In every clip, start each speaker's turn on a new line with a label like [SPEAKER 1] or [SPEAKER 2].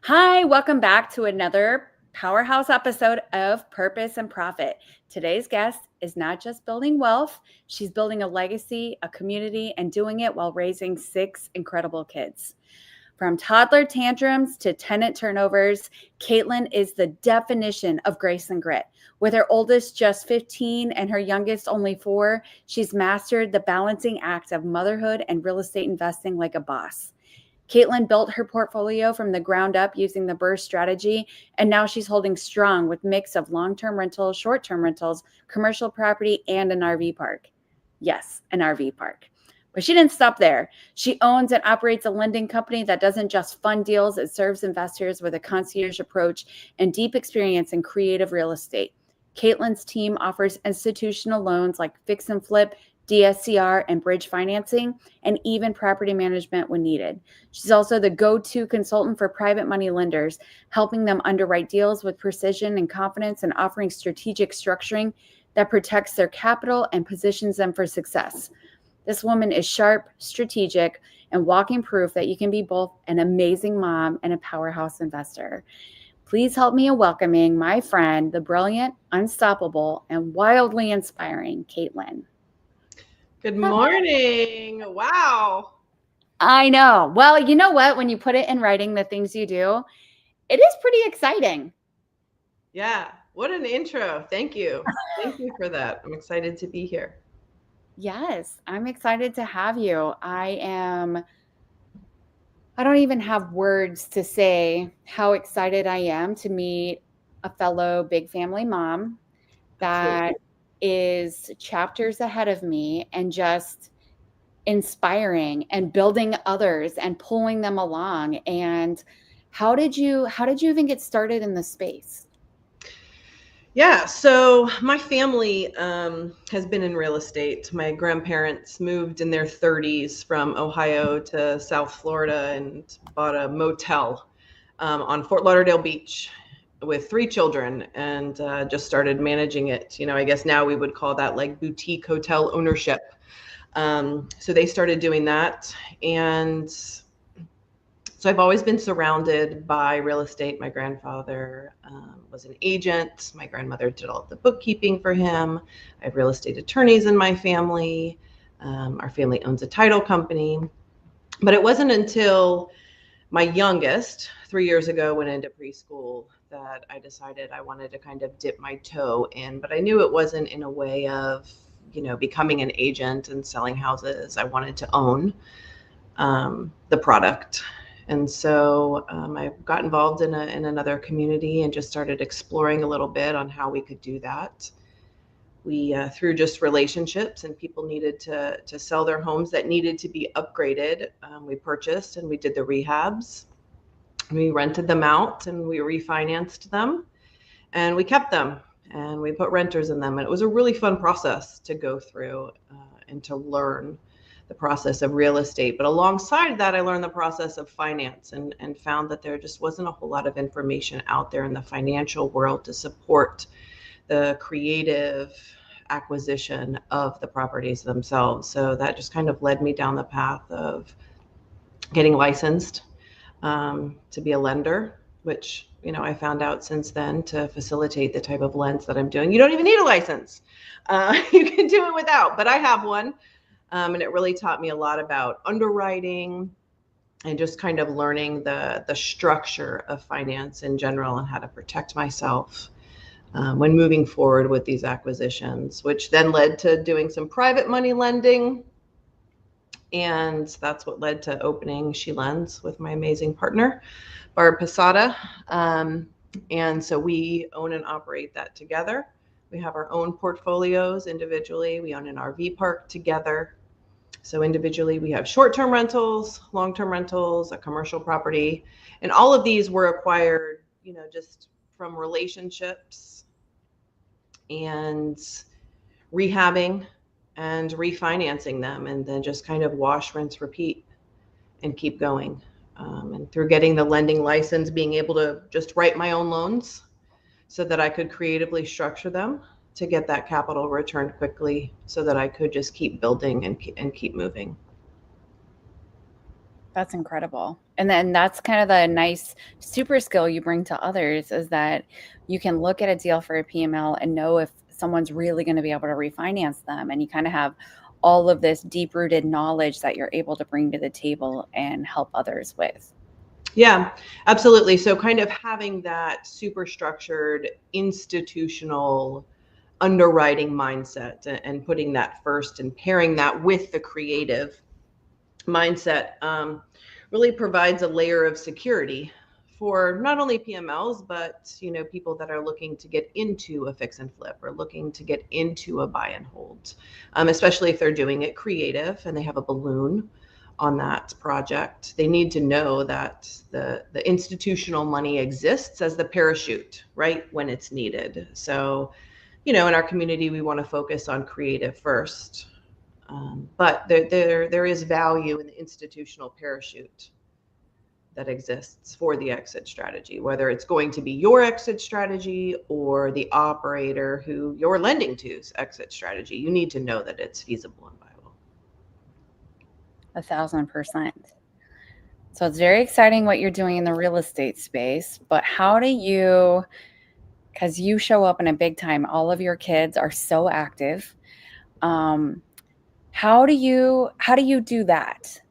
[SPEAKER 1] Hi, welcome back to another powerhouse episode of Purpose and Profit. Today's guest is not just building wealth, she's building a legacy, a community, and doing it while raising 6 incredible kids. From toddler tantrums to tenant turnovers, Caitlin is the definition of grace and grit. With her oldest just 15 and her youngest only 4, she's mastered the balancing act of motherhood and real estate investing like a boss. Caitlin built her portfolio from the ground up using the BRRRR strategy, and now she's holding strong with mix of long-term rentals, short-term rentals, commercial property, and an RV park. Yes, an RV park. But she didn't stop there. She owns and operates a lending company that doesn't just fund deals, it serves investors with a concierge approach and deep experience in creative real estate. Caitlin's team offers institutional loans like fix and flip, DSCR, and bridge financing, and even property management when needed. She's also the go-to consultant for private money lenders, helping them underwrite deals with precision and confidence and offering strategic structuring that protects their capital and positions them for success. This woman is sharp, strategic, and walking proof that you can be both an amazing mom and a powerhouse investor. Please help me in welcoming my friend, the brilliant, unstoppable, and wildly inspiring Caitlin.
[SPEAKER 2] Good morning. Wow.
[SPEAKER 1] I know. Well, you know what? When you put it in writing, the things you do, it is pretty exciting.
[SPEAKER 2] Yeah. What an intro. Thank you. Thank you for that. I'm excited to be here.
[SPEAKER 1] Yes, I'm excited to have you. I don't even have words to say how excited I am to meet a fellow big family mom that
[SPEAKER 2] Absolutely.
[SPEAKER 1] is chapters ahead of me and just inspiring and building others and pulling them along. And how did you even get started in the space?
[SPEAKER 2] Yeah. So my family has been in real estate. My grandparents moved in their 30s from Ohio to South Florida and bought a motel on Fort Lauderdale Beach with 3 children and just started managing it. I guess now we would call that like boutique hotel ownership. So they started doing that. And so I've always been surrounded by real estate. My grandfather was an agent. My grandmother did all of the bookkeeping for him. I have real estate attorneys in my family. Our family owns a title company. But it wasn't until my youngest, 3 years ago, went into preschool that I decided I wanted to kind of dip my toe in. But I knew it wasn't in a way of, becoming an agent and selling houses. I wanted to own the product. And so I got involved in another community and just started exploring a little bit on how we could do that. We, through just relationships and people needed to sell their homes that needed to be upgraded, we purchased and we did the rehabs. We rented them out and we refinanced them and we kept them and we put renters in them. And it was a really fun process to go through and to learn the process of real estate. But alongside that, I learned the process of finance and found that there just wasn't a whole lot of information out there in the financial world to support the creative acquisition of the properties themselves. So that just kind of led me down the path of getting licensed to be a lender, which I found out since then to facilitate the type of lends that I'm doing. You don't even need a license. You can do it without, but I have one. And it really taught me a lot about underwriting and just kind of learning the structure of finance in general and how to protect myself when moving forward with these acquisitions, which then led to doing some private money lending. And that's what led to opening She Lends with my amazing partner, Barb Posada. And so we own and operate that together. We have our own portfolios individually. We own an RV park together. So individually, we have short-term rentals, long-term rentals, a commercial property, and all of these were acquired, just from relationships and rehabbing and refinancing them, and then just kind of wash, rinse, repeat, and keep going. And through getting the lending license, being able to just write my own loans so that I could creatively structure them to get that capital returned quickly so that I could just keep building and keep moving.
[SPEAKER 1] That's incredible. And then that's kind of the nice super skill you bring to others is that you can look at a deal for a PML and know if someone's really going to be able to refinance them. And you kind of have all of this deep rooted knowledge that you're able to bring to the table and help others with.
[SPEAKER 2] Yeah, absolutely. So kind of having that super structured institutional underwriting mindset and putting that first and pairing that with the creative mindset really provides a layer of security for not only PMLs, but people that are looking to get into a fix and flip or looking to get into a buy and hold, especially if they're doing it creative and they have a balloon on that project. They need to know that the institutional money exists as the parachute, right, when it's needed. So, in our community, we want to focus on creative first. But there is value in the institutional parachute that exists for the exit strategy, whether it's going to be your exit strategy or the operator who you're lending to's exit strategy. You need to know that it's feasible and viable.
[SPEAKER 1] 1,000%. So it's very exciting what you're doing in the real estate space, but how do you, because you show up in a big time, all of your kids are so active. Um, how do you do that?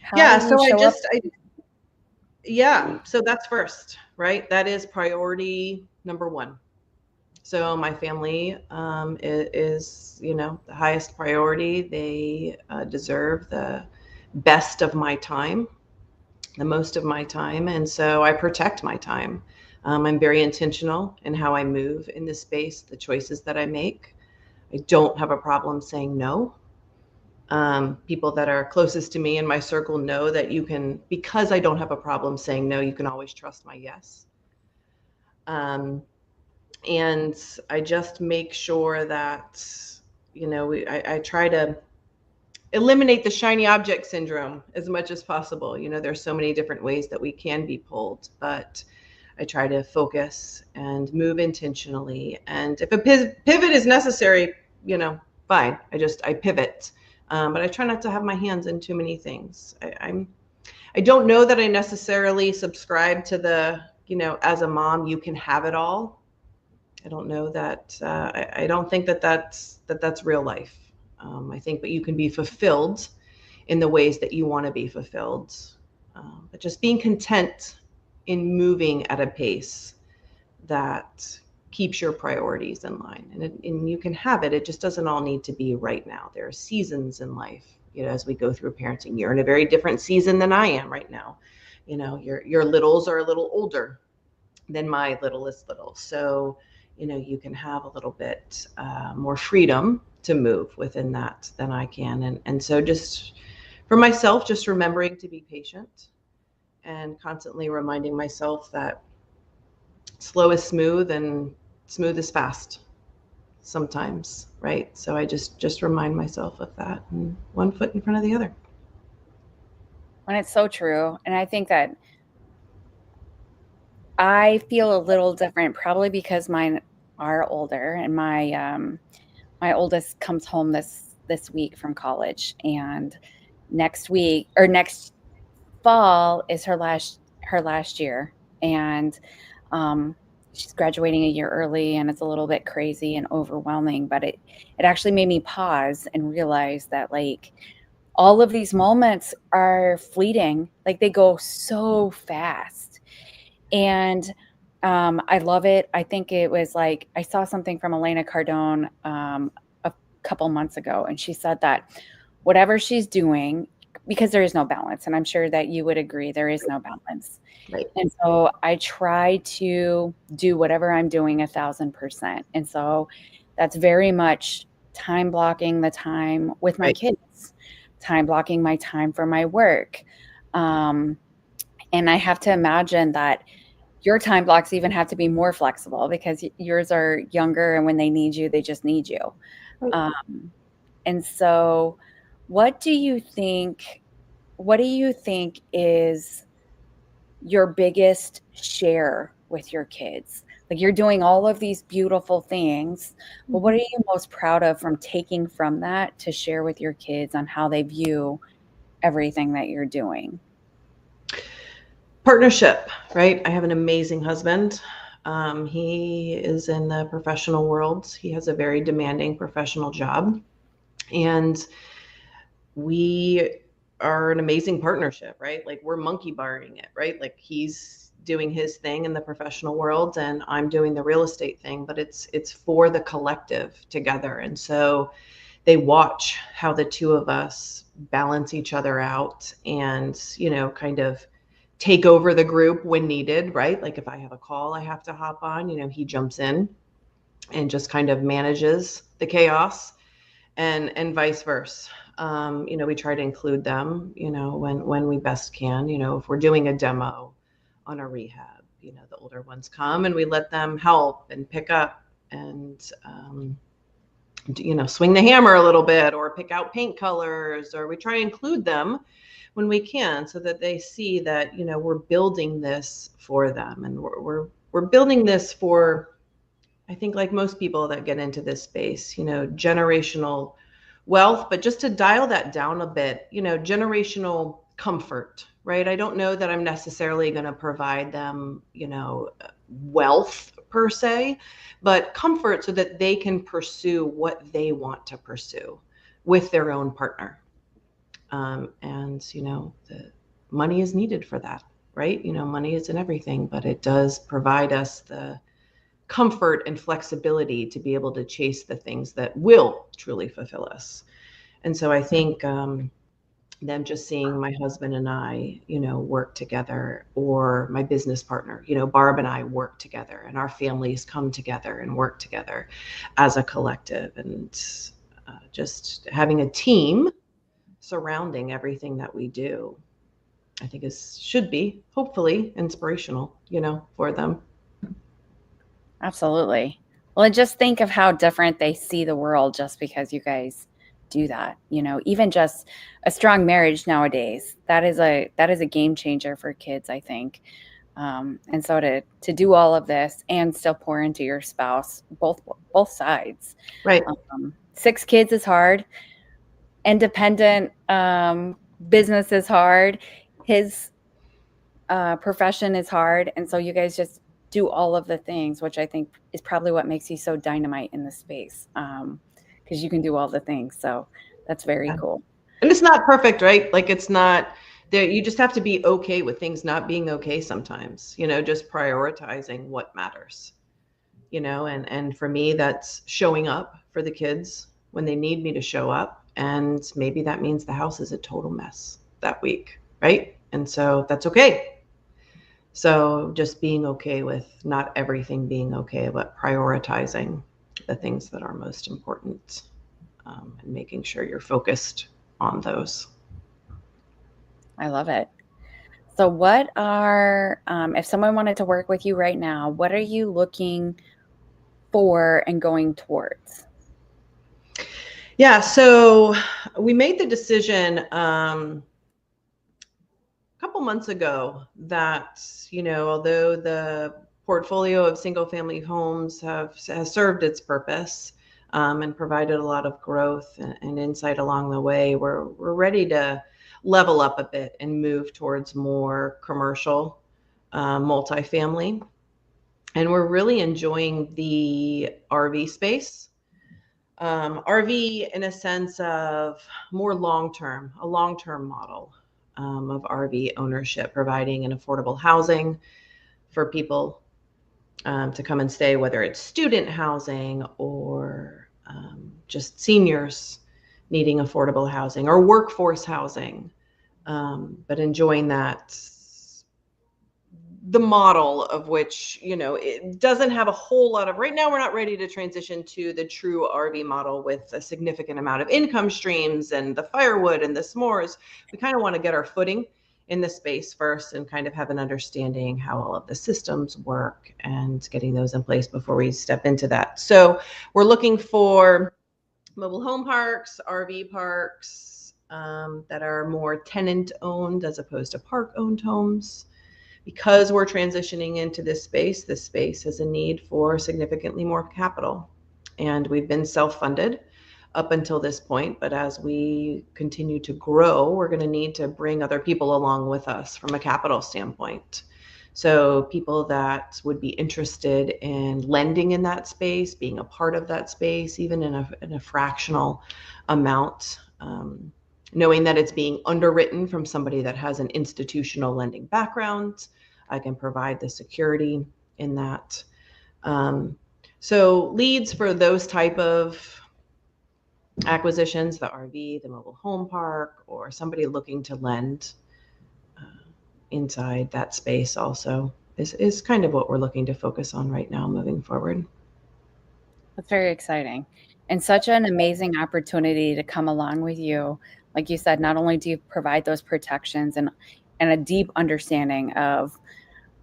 [SPEAKER 1] How do
[SPEAKER 2] Yeah,
[SPEAKER 1] you
[SPEAKER 2] so
[SPEAKER 1] show up?
[SPEAKER 2] so that's first, right? That is priority number one. So my family is, the highest priority. They deserve the best of my time, the most of my time. And so I protect my time. I'm very intentional in how I move in this space, the choices that I make. I don't have a problem saying no. People that are closest to me in my circle know that because I don't have a problem saying no, you can always trust my yes. And I just make sure that, I try to eliminate the shiny object syndrome as much as possible. There's so many different ways that we can be pulled, but I try to focus and move intentionally. And if a pivot is necessary, fine. I pivot. But I try not to have my hands in too many things. I don't know that I necessarily subscribe to the, as a mom, you can have it all. I don't know that. I don't think that's real life. I think that you can be fulfilled in the ways that you want to be fulfilled, but just being content in moving at a pace that keeps your priorities in line. And you can have it. It just doesn't all need to be right now. There are seasons in life. As we go through parenting, you're in a very different season than I am right now. Your littles are a little older than my littlest little. So, you can have a little bit more freedom to move within that than I can. And so just for myself, just remembering to be patient and constantly reminding myself that slow is smooth and smooth is fast sometimes, right? So I just remind myself of that, and one foot in front of the other.
[SPEAKER 1] And it's so true. And I think that I feel a little different, probably because mine are older, and my oldest comes home this week from college, and next fall is her last year, and um, she's graduating a year early, and it's a little bit crazy and overwhelming. But it actually made me pause and realize that like all of these moments are fleeting, like they go so fast. And I love it. I think it was like I saw something from Elena Cardone a couple months ago, and she said that whatever she's doing, because there is no balance, and I'm sure that you would agree, there is no balance.
[SPEAKER 2] Right.
[SPEAKER 1] And so I try to do whatever I'm doing 1,000%. And so that's very much time blocking the time with my
[SPEAKER 2] Right.
[SPEAKER 1] kids, time blocking my time for my work. Um, and I have to imagine that your time blocks even have to be more flexible because yours are younger, and when they need you, they just need you.
[SPEAKER 2] Right.
[SPEAKER 1] Um, and so what do you think what do you think is your biggest share with your kids? Like you're doing all of these beautiful things, but what are
[SPEAKER 2] Mhm.
[SPEAKER 1] you most proud of from taking from that to share with your kids on how they view everything that you're doing?
[SPEAKER 2] Partnership, right? I have an amazing husband. He is in the professional world. He has a very demanding professional job. And we are an amazing partnership, right? Like we're monkey barring it, right? Like he's doing his thing in the professional world and I'm doing the real estate thing, but it's for the collective together. And so they watch how the two of us balance each other out and, kind of take over the group when needed, right? Like if I have a call I have to hop on, he jumps in and just kind of manages the chaos and vice versa. We try to include them, when we best can, if we're doing a demo on a rehab, the older ones come and we let them help and pick up and, swing the hammer a little bit or pick out paint colors, or we try to include them when we can so that they see that, we're building this for them. And we're building this for, I think, like most people that get into this space, generational wealth, but just to dial that down a bit, generational comfort, right? I don't know that I'm necessarily going to provide them, wealth per se, but comfort so that they can pursue what they want to pursue with their own partner. And, the money is needed for that, right? Money isn't everything, but it does provide us the comfort and flexibility to be able to chase the things that will truly fulfill us. And so I think them just seeing my husband and I, work together, or my business partner, Barb and I work together, and our families come together and work together as a collective, and just having a team surrounding everything that we do, I think should be hopefully inspirational, for them.
[SPEAKER 1] Absolutely. Well, and just think of how different they see the world just because you guys do that. Even just a strong marriage nowadays, that is a game changer for kids, I think. And so to do all of this and still pour into your spouse, both sides.
[SPEAKER 2] Right.
[SPEAKER 1] 6 kids is hard. Independent business is hard. His profession is hard, and so you guys just do all of the things, which I think is probably what makes you so dynamite in the space, because you can do all the things. So that's very cool.
[SPEAKER 2] And it's not perfect, right? Like it's not there. You just have to be okay with things not being okay sometimes, just prioritizing what matters, and for me, that's showing up for the kids when they need me to show up. And maybe that means the house is a total mess that week, right? And so that's okay. So just being okay with not everything being okay, but prioritizing the things that are most important, and making sure you're focused on those.
[SPEAKER 1] I love it. So what are, if someone wanted to work with you right now, what are you looking for and going towards?
[SPEAKER 2] Yeah, so we made the decision a couple months ago that, although the portfolio of single family homes has served its purpose, and provided a lot of growth and insight along the way, we're ready to level up a bit and move towards more commercial multifamily. And we're really enjoying the RV space. RV in a sense of more a long-term model of RV ownership, providing an affordable housing for people to come and stay, whether it's student housing or just seniors needing affordable housing or workforce housing, but enjoying the model of which, it doesn't have a whole lot of, right now we're not ready to transition to the true RV model with a significant amount of income streams and the firewood and the s'mores. We kind of want to get our footing in the space first and kind of have an understanding how all of the systems work and getting those in place before we step into that. So we're looking for mobile home parks, RV parks that are more tenant owned as opposed to park owned homes. Because we're transitioning into this space has a need for significantly more capital. And we've been self-funded up until this point. But as we continue to grow, we're going to need to bring other people along with us from a capital standpoint. So people that would be interested in lending in that space, being a part of that space, even in a fractional amount, knowing that it's being underwritten from somebody that has an institutional lending background. I can provide the security in that. So leads for those type of acquisitions, the RV, the mobile home park, or somebody looking to lend inside that space also is kind of what we're looking to focus on right now moving forward.
[SPEAKER 1] That's very exciting and such an amazing opportunity to come along with you. Like you said, not only do you provide those protections and a deep understanding of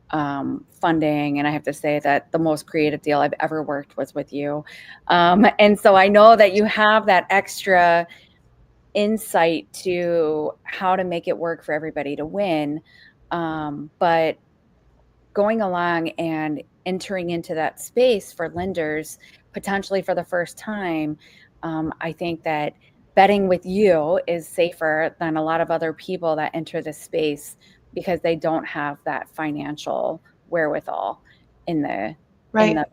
[SPEAKER 1] funding, and I have to say that the most creative deal I've ever worked was with you. And so I know that you have that extra insight to how to make it work for everybody to win. But going along and entering into that space for lenders potentially for the first time, I think that betting with you is safer than a lot of other people that enter this space because they don't have that financial wherewithal in the in
[SPEAKER 2] Right.
[SPEAKER 1] the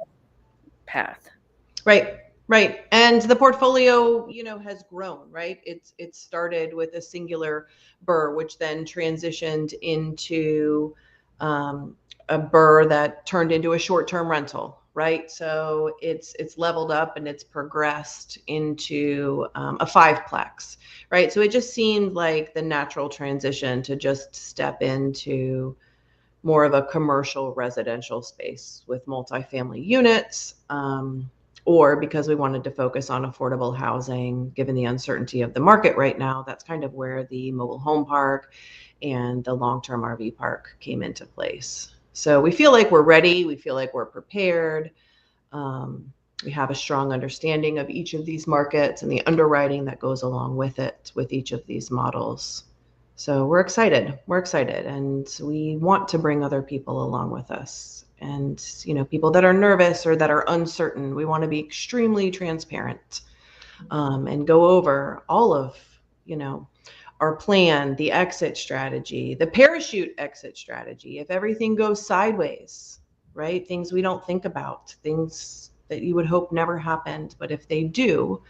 [SPEAKER 1] path.
[SPEAKER 2] Right. Right. And the portfolio, has grown, right? It started with a singular BRRRR, which then transitioned into a BRRRR that turned into a short-term rental, right? So it's leveled up and it's progressed into a fiveplex, right? So it just seemed like the natural transition to just step into more of a commercial residential space with multifamily units, or because we wanted to focus on affordable housing, given the uncertainty of the market right now. That's kind of where the mobile home park and the long-term RV park came into place. So we feel like we're ready. We feel like we're prepared. We have a strong understanding of each of these markets and the underwriting that goes along with it, with each of these models. So we're excited. We're excited, and we want to bring other people along with us. And, people that are nervous or that are uncertain, we want to be extremely transparent, and go over all of, our plan, the exit strategy, the parachute exit strategy. If everything goes sideways, right? Things we don't think about, things that you would hope never happened, but if they do,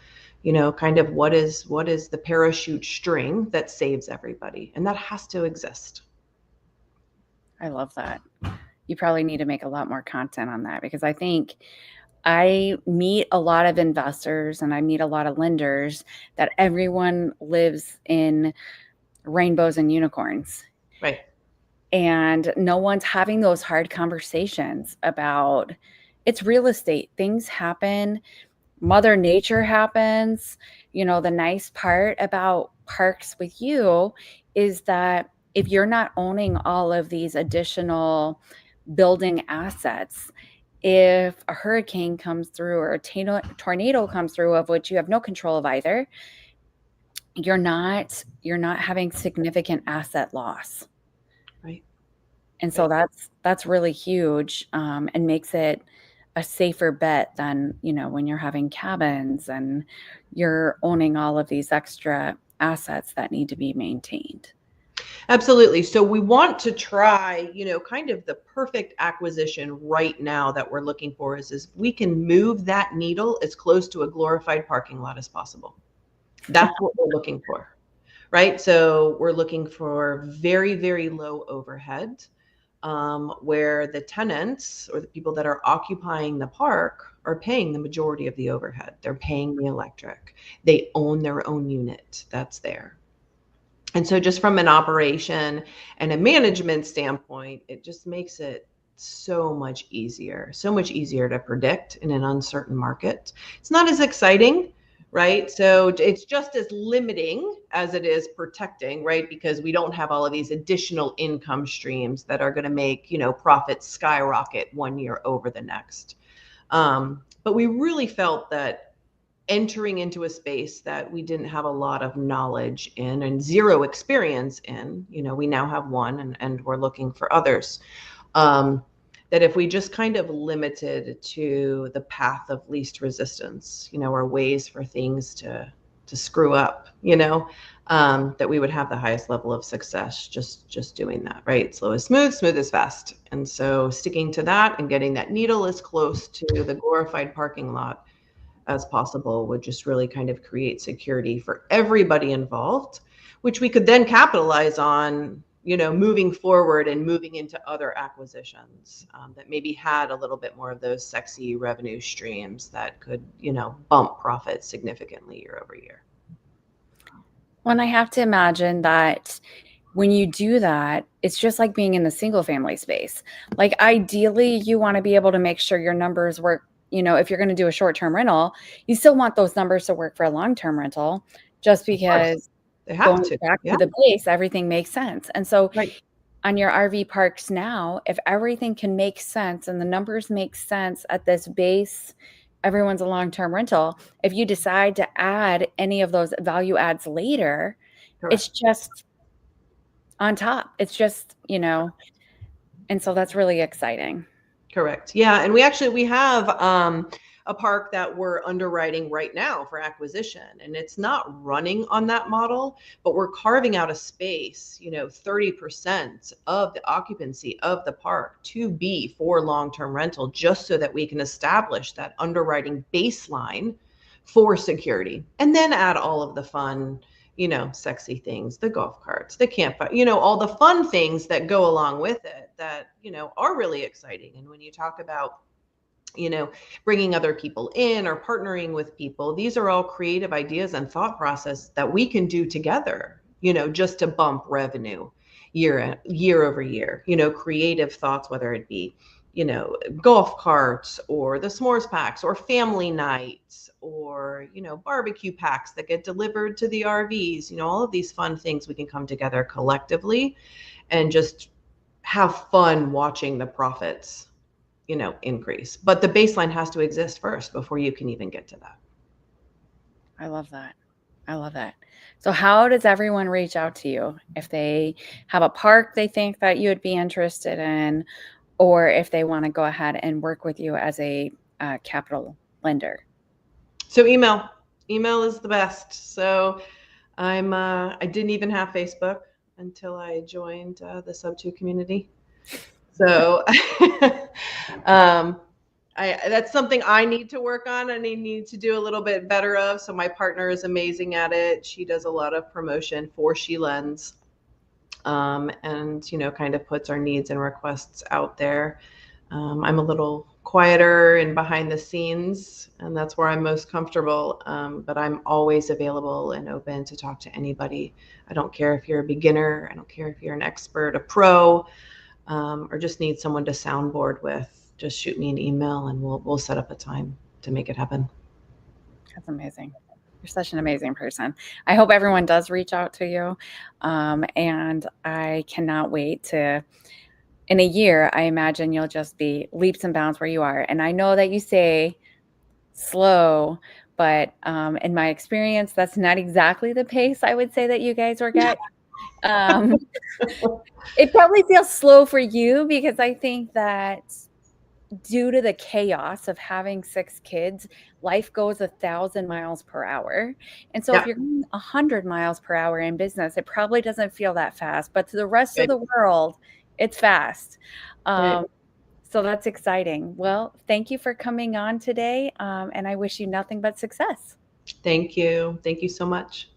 [SPEAKER 2] kind of what is the parachute string that saves everybody, and that has to exist.
[SPEAKER 1] I love that. You probably need to make a lot more content on that because I think I meet a lot of investors and I meet a lot of lenders that everyone lives in rainbows and unicorns.
[SPEAKER 2] Right.
[SPEAKER 1] And no one's having those hard conversations about it's real estate. Things happen. Mother Nature happens. The nice part about parks with you is that if you're not owning all of these additional building assets, if a hurricane comes through or a tornado comes through, of which you have no control of either, you're not having significant asset loss.
[SPEAKER 2] Right.
[SPEAKER 1] And so that's really huge, and makes it a safer bet than, when you're having cabins and you're owning all of these extra assets that need to be maintained.
[SPEAKER 2] Absolutely. So we want to try, kind of the perfect acquisition right now that we're looking for is we can move that needle as close to a glorified parking lot as possible. That's what we're looking for, right? So we're looking for very, very low overhead, where the tenants or the people that are occupying the park are paying the majority of the overhead. They're paying the electric. They own their own unit that's there. And so just from an operation and a management standpoint, it just makes it so much easier to predict in an uncertain market. It's not as exciting, right? So it's just as limiting as it is protecting, right? Because we don't have all of these additional income streams that are going to make, profits skyrocket one year over the next. But we really felt that entering into a space that we didn't have a lot of knowledge in and zero experience in, we now have one, and we're looking for others, that that if we just kind of limited to the path of least resistance, or ways for things to screw up, that we would have the highest level of success just doing that, right? Slow is smooth, smooth is fast. And so sticking to that and getting that needle as close to the glorified parking lot as possible would just really kind of create security for everybody involved, which we could then capitalize on, moving forward and moving into other acquisitions that maybe had a little bit more of those sexy revenue streams that could, bump profits significantly year over year.
[SPEAKER 1] Well, and I have to imagine that when you do that, it's just like being in the single family space. Like ideally, you want to be able to make sure your numbers work. If you're going to do a short-term rental, you still want those numbers to work for a long-term rental, just because
[SPEAKER 2] they have
[SPEAKER 1] going
[SPEAKER 2] to.
[SPEAKER 1] back
[SPEAKER 2] Yeah.
[SPEAKER 1] to the base, everything makes sense. And so
[SPEAKER 2] Right.
[SPEAKER 1] on your RV parks now, if everything can make sense and the numbers make sense at this base, everyone's a long-term rental. If you decide to add any of those value adds later, it's just on top. It's just, and so that's really exciting.
[SPEAKER 2] Correct. Yeah. And we have a park that we're underwriting right now for acquisition, and it's not running on that model, but we're carving out a space, 30% of the occupancy of the park to be for long-term rental, just so that we can establish that underwriting baseline for security, and then add all of the fun, sexy things, the golf carts, the campfire, all the fun things that go along with it that, are really exciting. And when you talk about, bringing other people in or partnering with people, these are all creative ideas and thought process that we can do together, just to bump revenue year over year, creative thoughts, whether it be, golf carts or the s'mores packs or family nights or, barbecue packs that get delivered to the RVs, all of these fun things we can come together collectively and just have fun watching the profits, increase. But the baseline has to exist first before you can even get to that.
[SPEAKER 1] I love that. I love that. So how does everyone reach out to you if they have a park they think that you would be interested in, or if they want to go ahead and work with you as a capital lender?
[SPEAKER 2] So email is the best. So I didn't even have Facebook until I joined the Sub2 community. So that's something I need to work on and I need to do a little bit better of. So my partner is amazing at it. She does a lot of promotion for She Lends, and, kind of puts our needs and requests out there. I'm a little quieter and behind the scenes, and that's where I'm most comfortable. But I'm always available and open to talk to anybody. I don't care if you're a beginner. I don't care if you're an expert, a pro, or just need someone to soundboard with. Just shoot me an email and we'll set up a time to make it happen.
[SPEAKER 1] That's amazing. You're such an amazing person. I hope everyone does reach out to you. And I cannot wait to, in a year, I imagine you'll just be leaps and bounds where you are. And I know that you say slow, but in my experience, that's not exactly the pace I would say that you guys are at. It probably feels slow for you because I think that due to the chaos of having 6 kids, life goes 1,000 miles per hour. And so if you're going 100 miles per hour in business, it probably doesn't feel that fast, but to the rest of the world, it's fast. So that's exciting. Well, thank you for coming on today. And I wish you nothing but success.
[SPEAKER 2] Thank you. Thank you so much.